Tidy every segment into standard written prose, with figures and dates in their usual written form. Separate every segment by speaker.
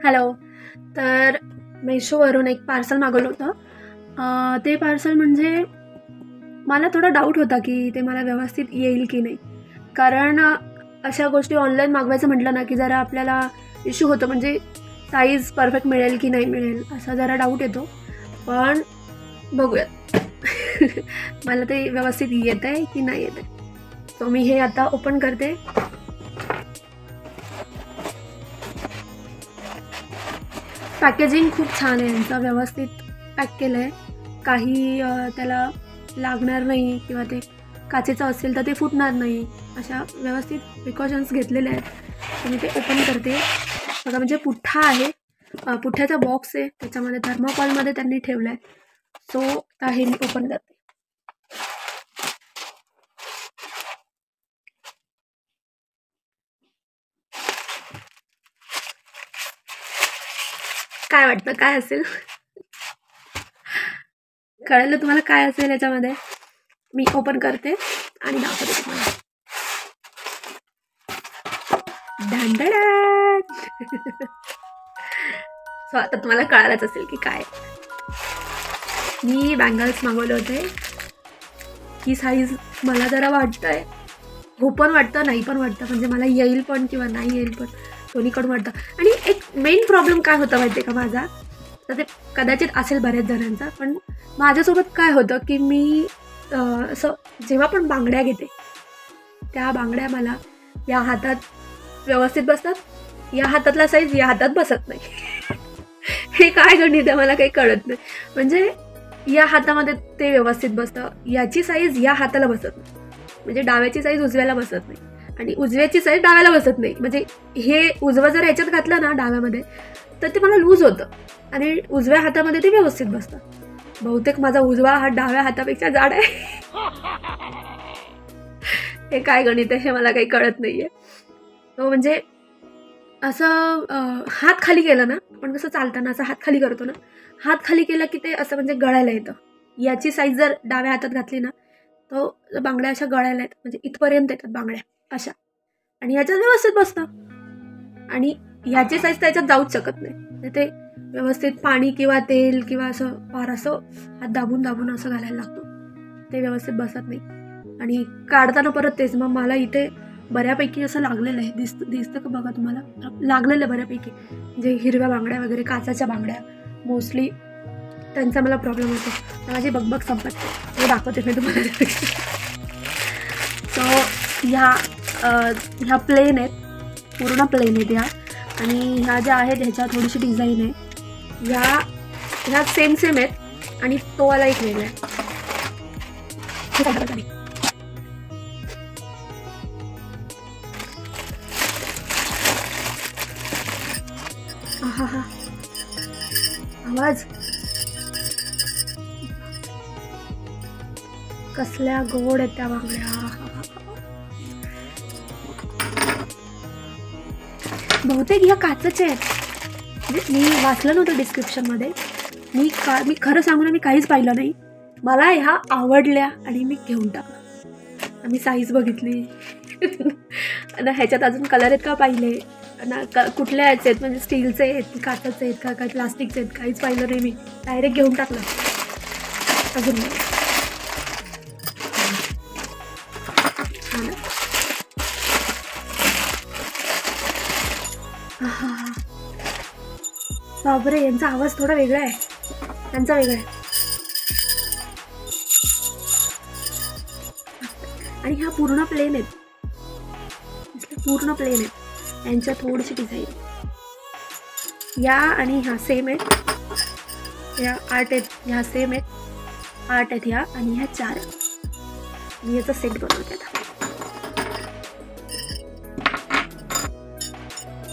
Speaker 1: Hello. तर मेशोवरून एक पार्सल मागवलं होतं. ते पार्सल म्हणजे मला थोडा डाऊट होता की ते मला व्यवस्थित येईल की नाही. कारण अशा गोष्टी ऑनलाईन मागवायचं म्हटलं ना की जरा आपल्याला इश्यू होतो, म्हणजे साईज परफेक्ट मिळेल की नाही मिळेल असा जरा डाऊट येतो. पण बघूयात मला ते व्यवस्थित येत आहे की नाही येत आहे. सो मी हे आता ओपन करते. पॅकेजिंग खूप छान आहे यांचं, व्यवस्थित पॅक केलं आहे. काही त्याला लागणार नाही किंवा ते काचेचं असेल तर ते फुटणार नाही, अशा व्यवस्थित प्रिकॉशन्स घेतलेले आहेत. तर मी ते ओपन करते. बघा, म्हणजे पुठ्ठा आहे, पुठ्ठ्याचा बॉक्स आहे, त्याच्यामध्ये थर्माकॉलमध्ये त्यांनी ठेवलं आहे. सो आता हे मी ओपन करते. काय वाटतं काय असेल? कळलं तुम्हाला काय असेल याच्यामध्ये? मी ओपन करते आणि दाखवते तुम्हाला. सो आता तुम्हाला कळालंच असेल की काय. मी बँगल्स मागवले होते. ही साईज मला जरा वाटतंय, हो पण वाटतं नाही पण वाटतं, म्हणजे मला येईल पण किंवा नाही येईल पण, दोन्हीकडून वाटतं. आणि एक मेन प्रॉब्लेम काय होता माहिती आहे का माझा, तर ते कदाचित असेल बऱ्याच जणांचा, पण माझ्यासोबत काय होतं की मी असं जेव्हा पण बांगड्या घेते त्या बांगड्या मला या हातात व्यवस्थित बसतात, या हातातला साईज या हातात बसत नाही. हे काय गणित आहे मला काही कळत नाही. म्हणजे या हातामध्ये ते व्यवस्थित बसतं, याची साईज या हाताला बसत नाही, म्हणजे डाव्याची साईज उजव्याला बसत नाही आणि उजव्याची साईज डाव्याला बसत नाही. म्हणजे हे उजवं जर ह्याच्यात घातलं ना डाव्यामध्ये तर ते मला लूज होतं आणि उजव्या हातामध्ये ते व्यवस्थित बसतं. बहुतेक माझा उजवा हात डाव्या हातापेक्षा जाड आहे. हे काय गणित आहे हे मला काही कळत नाहीये. तो म्हणजे असं हात खाली केला ना, आपण कसं चालताना असं हात खाली करतो ना, हात खाली केला की ते असं म्हणजे गळायला येतं. याची साईज जर डाव्या हातात घातली ना तो बांगड्या अशा गळायला येतात, म्हणजे इथपर्यंत येतात बांगड्या अशा, आणि ह्याच्यात व्यवस्थित बसतं. आणि ह्याची साईज त्याच्यात जाऊच शकत नाही. ते व्यवस्थित पाणी किंवा तेल किंवा असं फार असं हात दाबून दाबून असं घालायला लागतो, ते व्यवस्थित बसत नाही. आणि काढताना परत तेच. मग मला इथे बऱ्यापैकी असं लागलेलं आहे, दिसतं का बघा तुम्हाला, लागलेलं आहे बऱ्यापैकी. म्हणजे हिरव्या बांगड्या वगैरे, काचाच्या बांगड्या मोस्टली त्यांचा मला प्रॉब्लेम होतो. माझी बगबग संपत हे दाखवते मी तुम्हाला. सो ह्या प्लेन आहेत, पूर्ण प्लेन आहेत ह्या. आणि ह्या ज्या आहेत ह्याच्या थोडीशी डिझाईन आहे, ह्या सेम आहेत आणि तो वाला एक वेगळा आहे. हा आवाज कसल्या गोड आहेत त्या बांगड्या. बहुतेक ह्या काचेचे आहेत. म्हणजे मी वाचलं नव्हतं डिस्क्रिप्शनमध्ये. मी खरं सांगू ना, मी काहीच पाहिलं नाही. मला ह्या आवडल्या आणि मी घेऊन टाकलं. आम्ही साईज बघितली आणि ह्याच्यात अजून कलर आहेत का पाहिले ना, कुठल्या ह्याचे आहेत, म्हणजे स्टीलचे आहेत की काचाचे आहेत का काय प्लास्टिकचे आहेत, काहीच पाहिलं नाही. मी डायरेक्ट घेऊन टाकलं. अजून बापरे, यांचा आवाज थोडा वेगळा आहे, त्यांचा वेगळा आहे. आणि ह्या पूर्ण प्लेन आहेत, पूर्ण प्लेन आहेत. यांच्या थोडीशी डिझाईन या आणि ह्या सेम आहेत. ह्या 8 आहेत, ह्या सेम आहेत, 8 आहेत ह्या, आणि ह्या 4 आहेत. मी याचा सेट बनवते आता.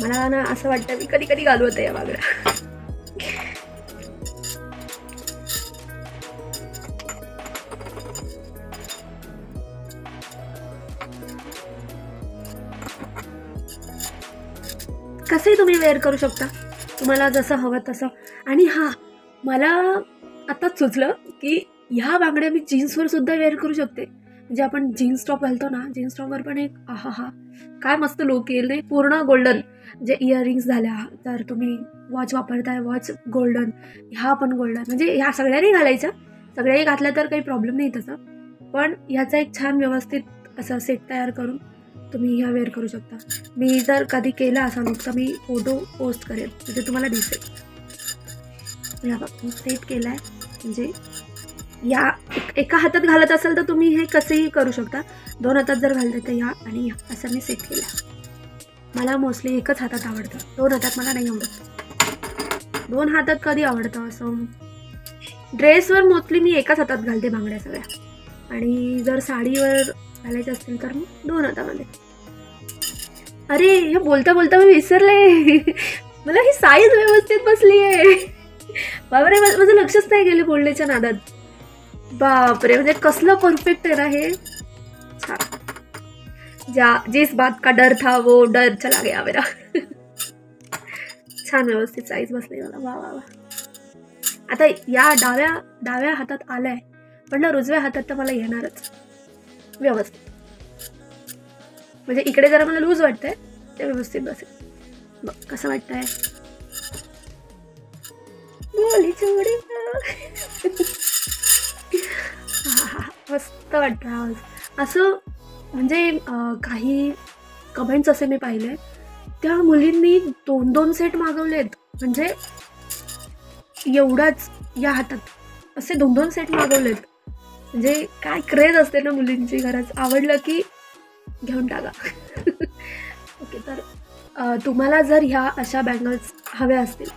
Speaker 1: मला ना असं वाटतं मी कधी कधी घालू होतं या बांगड्या. कसंही तुम्ही वेअर करू शकता, तुम्हाला जसं हवं तसं. आणि हां, मला आत्ताच सुचलं की ह्या बांगड्या मी जीन्सवर सुद्धा वेअर करू शकते. म्हणजे आपण जीन्स टॉप घालतो ना, जीन्स टॉपवर पण एक आहा काय मस्त लुक येईल नाही, पूर्ण गोल्डन. म्हणजे इयरिंग्स झाल्या, तर तुम्ही वॉच वापरताय, वॉच गोल्डन, ह्या पण गोल्डन, म्हणजे ह्या सगळ्यांनी घालायच्या. सगळ्यांनी घातल्या तर काही प्रॉब्लेम नाही तसं, पण ह्याचा एक छान व्यवस्थित असा सेट तयार करून तुम्ही ह्या वेअर करू शकता. मी जर कधी केला असा लुक तर मी फोटो पोस्ट करेन, म्हणजे तुम्हाला दिसेल. ह्या बघ मी सेट केला आहे, म्हणजे या एका हातात घालत असाल तर तुम्ही हे कसेही करू शकता. 2 हातात जर घालते तर या आणि या असं मी सेट केलं. मला मोस्टली एकच हातात आवडतं, 2 हातात मला नाही आवडत. 2 हातात कधी आवडतं असं. ड्रेसवर मोस्टली मी एकाच हातात घालते बांगड्या सगळ्या, आणि जर साडीवर घालायचे असतील तर मी 2 हातामध्ये. अरे हे बोलता बोलता मी विसरले मला ही साईज व्यवस्थित बसली आहे. बापरे, माझं लक्षच नाही गेलं बोलण्याच्या नादात. बापरे, म्हणजे कसलं परफेक्ट आहे ना हे. छान, जिस बात का डर था वो डर चला गया मेरा. छान व्यवस्थित साईज बसली मला. वा वा वा. आता या डाव्या हातात आलाय, पण ना उजव्या हातात तर मला येणारच व्यवस्थित. म्हणजे इकडे जरा मला लूज वाटतंय, ते व्यवस्थित बसेल. बघ कसं वाटतंय. बोली चोरी मस्त वाटतं आवाज असं. म्हणजे काही कमेंट्स असे मी पाहिले, त्या मुलींनी 2-2 सेट मागवलेत. म्हणजे एवढाच या हातात असे 2-2 सेट मागवलेत. म्हणजे काय क्रेज असते ना मुलींची. घरात आवडलं की घेऊन टाका. ओके, तर तुम्हाला जर ह्या अशा बँगल्स हव्या असतील,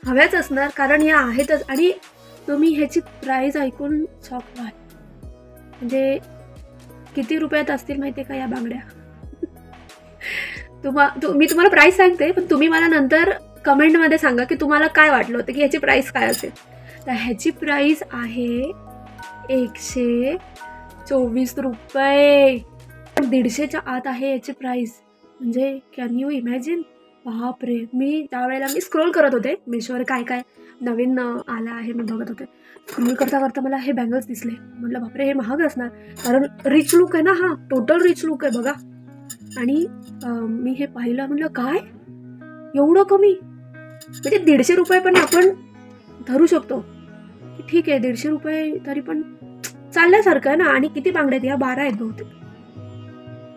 Speaker 1: हव्याच असणार कारण या आहेतच, आणि तुम्ही ह्याची प्राईस ऐकून शॉक व्हाल. म्हणजे किती रुपयात असतील माहिती आहे का या बांगड्या. मी तुम्हाला प्राईस सांगते, पण तुम्ही मला नंतर कमेंटमध्ये सांगा की तुम्हाला काय वाटलं होतं की ह्याची प्राईस काय असेल. तर ह्याची प्राईस आहे 124 रुपये. 150च्या आत आहे याची प्राईस. म्हणजे कॅन यू इमॅजिन. बापरे, मी त्यावेळेला मी स्क्रोल करत होते मेशोवर, काय काय नवीन आलं आहे मी बघत होते. स्क्रोल करता करता मला हे बँगल्स दिसले. म्हटलं बापरे, हे महाग असणार, कारण रिच लुक आहे ना, हा टोटल रिच लुक आहे बघा. आणि मी हे पाहिलं, म्हटलं काय एवढं कमी. म्हणजे 150 रुपये पण आपण धरू शकतो की ठीक आहे, 150 रुपये तरी पण चालल्यासारखं आहे ना. आणि किती बांगड्या आहेत या, 12 आहेत बहुतेक.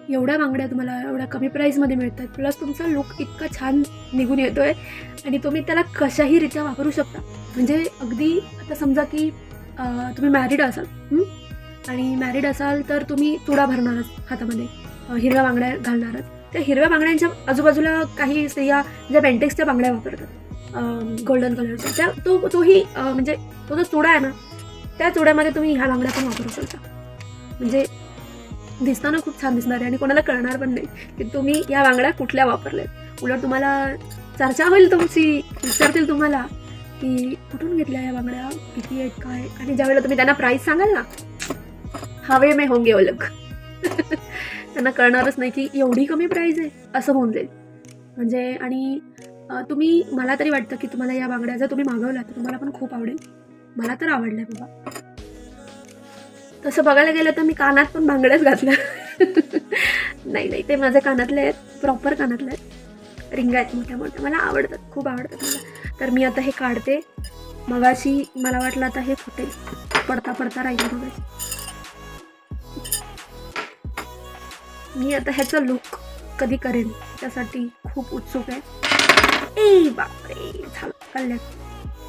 Speaker 1: एवढ्या बांगड्या तुम्हाला एवढ्या कमी प्राईसमध्ये मिळतात. प्लस तुमचा लुक इतका छान निघून येतोय, आणि तुम्ही त्याला कशाही रित्या वापरू शकता. म्हणजे अगदी आता समजा की तुम्ही मॅरिड असाल, आणि मॅरिड असाल तर तुम्ही चुडा भरणारच हातामध्ये, हिरव्या बांगड्या घालणारच. त्या हिरव्या बांगड्यांच्या आजूबाजूला काही स्त्रिया ज्या बेंटेक्सच्या बांगड्या वापरतात गोल्डन कलरच्या, तोही म्हणजे तो जो चुडा आहे ना, त्या चुड्यामध्ये तुम्ही ह्या बांगड्या पण वापरू शकता. म्हणजे दिसताना खूप छान दिसणार आहे, आणि कोणाला कळणार पण नाही की तुम्ही या बांगड्या कुठल्या वापरल्यात. उलट तुम्हाला चर्चा होईल तुमची, विचारतील तुम्हाला की कुठून घेतल्या या बांगड्या, किती आहेत काय. आणि ज्यावेळेला तुम्ही त्यांना प्राईस सांगाल ना, हवे में होंगे वो लोग. त्यांना कळणारच नाही की एवढी कमी प्राईस आहे, असं होऊन जाईल. म्हणजे आणि तुम्ही, मला तरी वाटतं की तुम्हाला या बांगड्या जर तुम्ही मागवल्या तर तुम्हाला पण खूप आवडेल. मला तर आवडल्या बाबा. तसं बघायला गेलं तर मी कानात पण बांगड्याच घातल्या. नाही, ते माझ्या कानातले आहेत, प्रॉपर कानातले आहेत, रिंगा आहेत मोठ्या मोठ्या, मला आवडतात, खूप आवडतात मला. तर मी आता हे काढते. मगाशी मला वाटलं आता हे फुटेल, पडता राहिलं मगाशी. मी आता ह्याचं लुक कधी करेन त्यासाठी खूप उत्सुक आहे. ए बापरे, झालं कळलं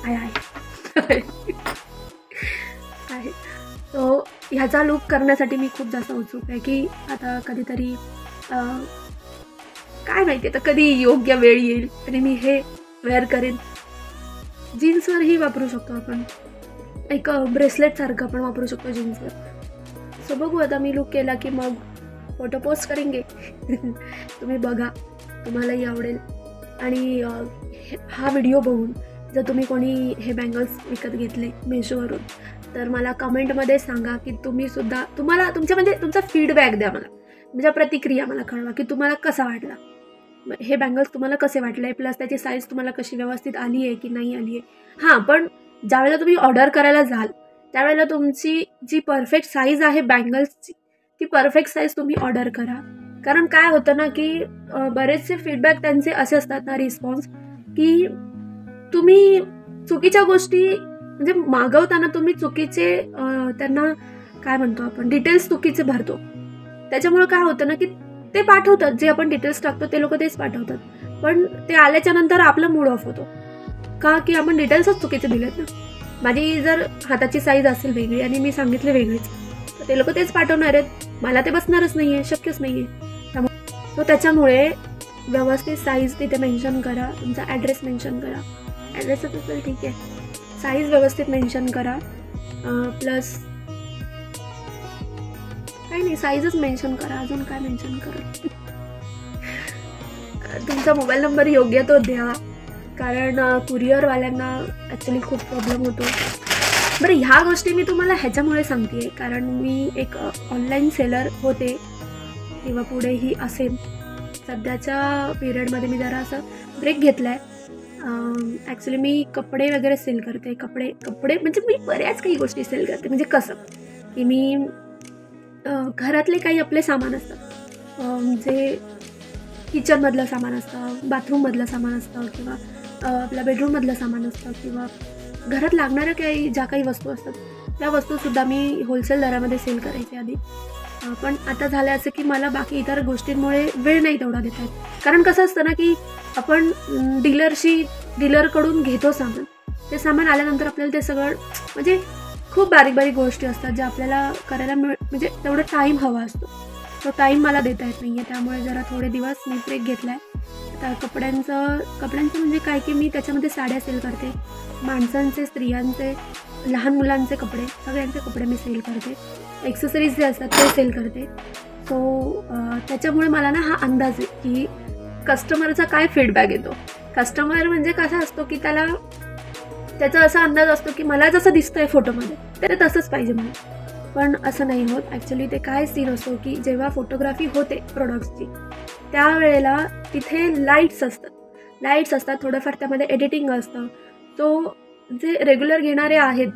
Speaker 1: आहे. तो ह्याचा लुक करण्यासाठी मी खूप जास्त उत्सुक आहे की आता कधीतरी काय माहिती आता कधी योग्य वेळ येईल आणि मी हे वेअर करेन. जीन्सवरही वापरू शकतो आपण, एक ब्रेसलेट सारखं आपण वापरू शकतो जीन्सवर. सो बघू आता मी लुक केला की मग फोटो पोस्ट करेंगे. तुम्ही बघा, तुम्हालाही आवडेल. आणि हा व्हिडिओ बघून जर तुम्ही कोणी हे बँगल्स विकत घेतले मेशोवरून तर मला कमेंटमध्ये सांगा की तुम्हीसुद्धा, तुम्हाला तुमचा फीडबॅक द्या मला, म्हणजे प्रतिक्रिया मला कळवा की तुम्हाला कसा वाटला हे बँगल्स, तुम्हाला कसे वाटले, प्लस त्याची साईज तुम्हाला कशी व्यवस्थित आली आहे की नाही आली आहे. हां, पण ज्यावेळेला तुम्ही ऑर्डर करायला जाल त्यावेळेला तुमची जी परफेक्ट साईज आहे बँगल्सची ती परफेक्ट साईज तुम्ही ऑर्डर करा. कारण काय होतं ना की बरेचसे फीडबॅक त्यांचे असे असतात ना, रिस्पॉन्स, की तुम्ही चुकीच्या गोष्टी म्हणजे मागवताना तुम्ही चुकीचे त्यांना काय म्हणतो आपण डिटेल्स चुकीचे भरतो. त्याच्यामुळे काय होतं ना की ते पाठवतात, जे आपण डिटेल्स टाकतो ते लोक तेच पाठवतात, पण ते आल्याच्या नंतर आपला मूड ऑफ होतो का की आपण डिटेल्सच चुकीचे दिलेत ना. माझी जर हाताची साईज असेल वेगळी आणि मी सांगितले वेगळीच, तर ते लोक तेच पाठवणार आहेत, मला ते बसणारच नाहीये, शक्यच नाहीये. त्याच्यामुळे व्यवस्थित साईज तिथे मेन्शन करा, तुमचा ॲड्रेस मेन्शन करा. ॲड्रेस असेल ठीक आहे, साईज व्यवस्थित मेन्शन करा. प्लस काही नाही, साईजच मेन्शन करा, अजून काय मेन्शन करा. तुमचा मोबाईल नंबर योग्य तो द्या, कारण कुरिअरवाल्यांना ॲक्च्युली खूप प्रॉब्लेम होतो. बरं, ह्या गोष्टी मी तुम्हाला ह्याच्यामुळे सांगते कारण मी एक ऑनलाईन सेलर होते किंवा पुढेही असेल. सध्याच्या पिरियडमध्ये मी जरा असं ब्रेक घेतला आहे. ॲक्च्युली मी कपडे वगैरे सेल करते. कपडे म्हणजे मी बऱ्याच काही गोष्टी सेल करते. म्हणजे कसं की मी घरातले काही आपले सामान असतात, जे किचनमधलं सामान असतं, बाथरूममधलं सामान असतं, किंवा आपल्या बेडरूममधलं सामान असतं, किंवा घरात लागणाऱ्या ज्या काही वस्तू असतात त्या वस्तूसुद्धा मी होलसेल दरामध्ये सेल करायचे आधी. पण आता झालं असं की मला बाकी इतर गोष्टींमुळे वेळ नाही तेवढा देता येत. कारण कसं असतं ना की आपण डीलरकडून घेतो सामान, ते सामान आल्यानंतर आपल्याला ते सगळं म्हणजे खूप बारीक बारीक गोष्टी असतात ज्या आपल्याला करायला म्हणजे तेवढा टाईम हवा असतो, तो टाईम मला देता येत नाही आहे. त्यामुळे जरा थोडे दिवस मी ब्रेक घेतला आहे. आता कपड्यांचं म्हणजे काय की मी त्याच्यामध्ये साड्या सेल करते, माणसांचे, स्त्रियांचे, लहान मुलांचे कपडे, सगळ्यांचे कपडे मी सेल करते. ॲक्सेसरीज जे असतात ते सेल करते. सो त्याच्यामुळे मला ना हा अंदाज आहे की कस्टमरचा काय फीडबॅक येतो. कस्टमर म्हणजे कसा असतो की त्याचा असा अंदाज असतो की मला जसं दिसतंय फोटोमध्ये तर तसंच पाहिजे मला, पण असं नाही होत. ॲक्च्युली ते काय सीन असतो की जेव्हा फोटोग्राफी होते प्रोडक्ट्सची त्यावेळेला तिथे लाईट्स असतात, थोडंफार त्यामध्ये एडिटिंग असतं. तो जे रेग्युलर घेणारे आहेत,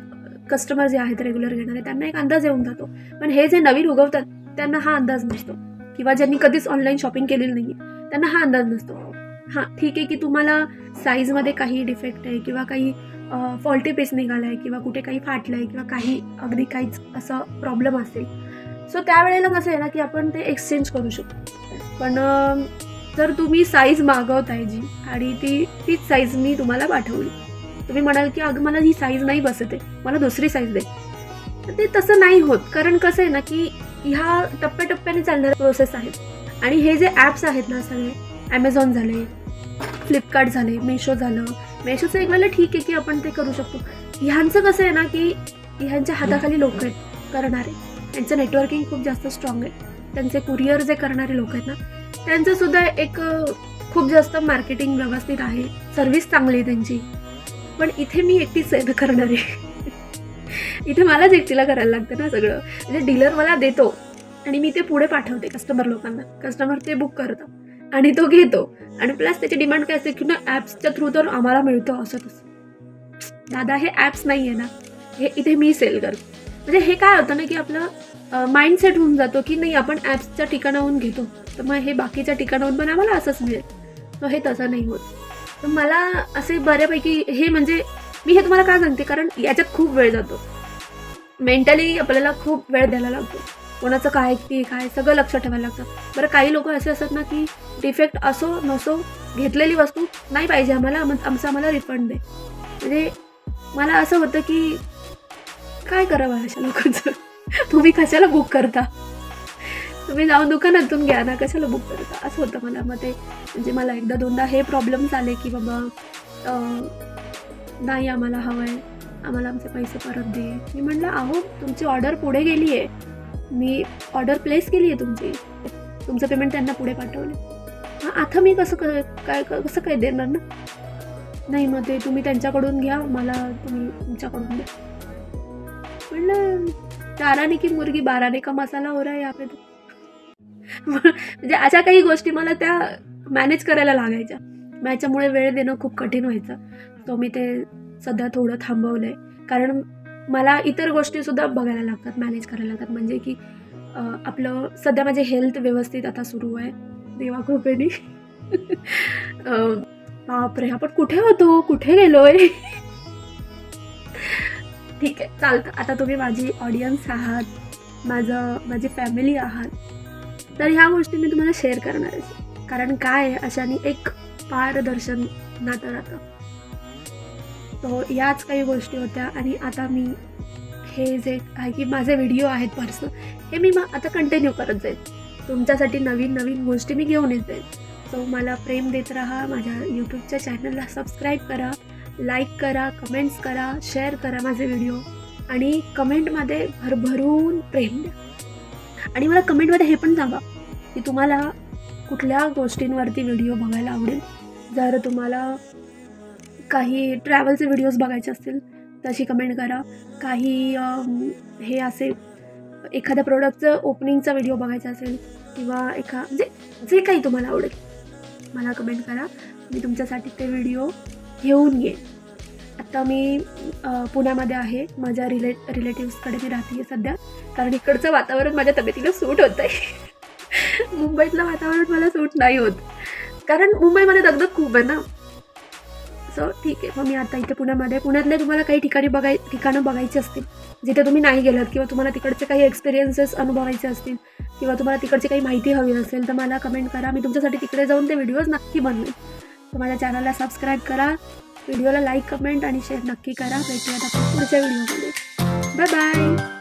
Speaker 1: कस्टमर जे आहेत रेग्युलर घेणारे, त्यांना एक अंदाज येऊन जातो. पण हे जे नवीन उगवतात त्यांना हा अंदाज नसतो, किंवा ज्यांनी कधीच ऑनलाईन शॉपिंग केलेली नाही त्यांना हा अंदाज नसतो. हां ठीक आहे की तुम्हाला साईजमध्ये काही डिफेक्ट आहे, किंवा काही फॉल्टी पीस निघाला आहे, किंवा कुठे काही फाटलं आहे, किंवा काही अगदी काहीच असा प्रॉब्लेम असेल, सो त्यावेळेला कसं आहे ना की आपण ते एक्सचेंज करू शकतो. पण जर तुम्ही साईज मागवताय जी आणि तीच साईज मी तुम्हाला पाठवली, तुम्ही म्हणाल की अगं मला ही साईज नाही बसत आहे, मला दुसरी साईज दे, तर ते तसं नाही होत. कारण कसं आहे ना की ह्या टप्प्याटप्प्याने चालणारे प्रोसेस आहेत. आणि हे जे ॲप्स आहेत ना सगळे, ॲमेझॉन झाले, फ्लिपकार्ट झाले, मेशो झालं. मेशोचं एक वेळेला ठीक आहे की आपण ते करू शकतो. ह्यांचं कसं आहे ना की ह्यांच्या हाताखाली लोक आहेत करणारे, त्यांचं नेटवर्किंग खूप जास्त स्ट्रॉंग आहे. त्यांचे कुरिअर जे करणारे लोक आहेत ना त्यांचंसुद्धा एक खूप जास्त मार्केटिंग व्यवस्थित आहे, सर्व्हिस चांगली आहे त्यांची. पण इथे मी एकटीच आहे करणारे. इथे मलाच एकटीला करायला लागतं ना सगळं. म्हणजे डीलर मला देतो आणि मी ते पुढे पाठवते कस्टमर लोकांना, कस्टमर ते बुक करतं आणि तो घेतो. आणि प्लस त्याची डिमांड काय असते की ना ॲप्सच्या थ्रू तर आम्हाला मिळतं असं तसं. दादा हे ॲप्स नाही आहे ना, हे इथे मी सेल करतो. म्हणजे हे काय होतं ना की आपलं माइंडसेट होऊन जातो की नाही आपण ॲप्सच्या ठिकाणाहून घेतो, तर मग हे बाकीच्या ठिकाणाहून पण आम्हाला असंच मिळेल. तर हे तसं नाही होत. तर मला असे बऱ्यापैकी हे म्हणजे मी हे तुम्हाला काय सांगते, कारण याच्यात खूप वेळ जातो. मेंटली आपल्याला खूप वेळ द्यायला लागतो. कोणाचं काय ते काय सगळं लक्ष ठेवायला लागतं. बरं काही लोक असे असतात ना की डिफेक्ट असो नसो, घेतलेली वस्तू नाही पाहिजे आम्हाला, आम्हाला रिफंड दे. म्हणजे मला असं होतं की काय करावं अशा लोकांचं. तुम्ही कशाला बुक करता, तुम्ही जाऊन दुकानातून घ्या ना, कशाला बुक करता, असं होतं मला. मग ते म्हणजे मला एकदा दोनदा हे प्रॉब्लेम्स आले की बाबा नाही आम्हाला हवं आहे, आम्हाला आमचे पैसे परत दे. मी म्हटलं अहो तुमची ऑर्डर पुढे गेली आहे, मी ऑर्डर प्लेस केली आहे तुमची, तुमचं पेमेंट त्यांना पुढे पाठवलं, हां आता मी कसं काय देणार ना. नाही मग ते तुम्ही त्यांच्याकडून घ्या, मला तुम्ही तुमच्याकडून द्या. म्हणलं 4 आने की मुर्गी 12 आने का मसाला हो रहा है यहाँ पे. म्हणजे अशा काही गोष्टी मला त्या मॅनेज करायला लागायच्या. याच्यामुळे वेळ देणं खूप कठीण व्हायचं. तो मी ते सध्या थोडं थांबवलं आहे, कारण मला इतर गोष्टीसुद्धा बघायला लागतात, मॅनेज करायला लागतात. म्हणजे की आपलं सध्या माझे हेल्थ व्यवस्थित आता सुरू आहे देवाकृपेने. बापरे, आपण कुठे होतो, कुठे गेलोय. ठीक आहे, चालतं. आता तुम्ही माझी ऑडियन्स आहात, माझी फॅमिली आहात, तर ह्या गोष्टी मी तुम्हाला शेअर करणार आहे. कारण काय आहे, अशाने एक पारदर्शन नातं राहतं. तो याच काही गोष्टी होत्या. आणि आता मी हे जे आहे की माझे व्हिडिओ आहेत पर्सनल, हे मी आता कंटिन्यू करत जाईल. तुमच्यासाठी नवीन नवीन गोष्टी मी घेऊन येत जाईल. सो मला प्रेम देत राहा. माझ्या यूट्यूबच्या चॅनलला सबस्क्राईब करा, लाईक करा, कमेंट्स करा, शेअर करा माझे व्हिडिओ, आणि कमेंटमध्ये भरभरून प्रेम द्या. आणि मला कमेंटमध्ये हे पण सांगा की तुम्हाला कुठल्या गोष्टींवरती व्हिडिओ बघायला आवडेल. जर तुम्हाला काही ट्रॅव्हलचे व्हिडिओज बघायचे असतील तशी कमेंट करा. काही हे असे एखाद्या प्रोडक्टचं ओपनिंगचा व्हिडिओ बघायचा असेल, किंवा म्हणजे जे काही तुम्हाला आवडेल मला कमेंट करा. मी तुमच्यासाठी ते व्हिडिओ घेऊन येईन. आता मी पुण्यामध्ये आहे, माझ्या रिलेटिव्सकडे मी राहते सध्या, कारण इकडचं वातावरण माझ्या तब्येतीला सूट होतं आहे. मुंबईतलं वातावरण मला सूट नाही होत, कारण मुंबईमध्ये दगदग खूप आहे ना. सो ठीक आहे, मग मी आता इथे पुण्यातले तुम्हाला काही ठिकाणं बघायची असतील जिथे तुम्ही नाही गेलात, किंवा तुम्हाला तिकडचे काही एक्सपिरियन्सेस अनुभवायचे असतील, किंवा तुम्हाला तिकडची काही माहिती हवी असेल, तर मला कमेंट करा. मी तुमच्यासाठी तिकडे जाऊन ते व्हिडिओज नक्की बनवेन. तर माझ्या चॅनलला सबस्क्राईब करा, व्हिडिओला लाईक, कमेंट आणि शेअर नक्की करा. भेटूयात आपण पुढच्या व्हिडिओमध्ये. Bye bye.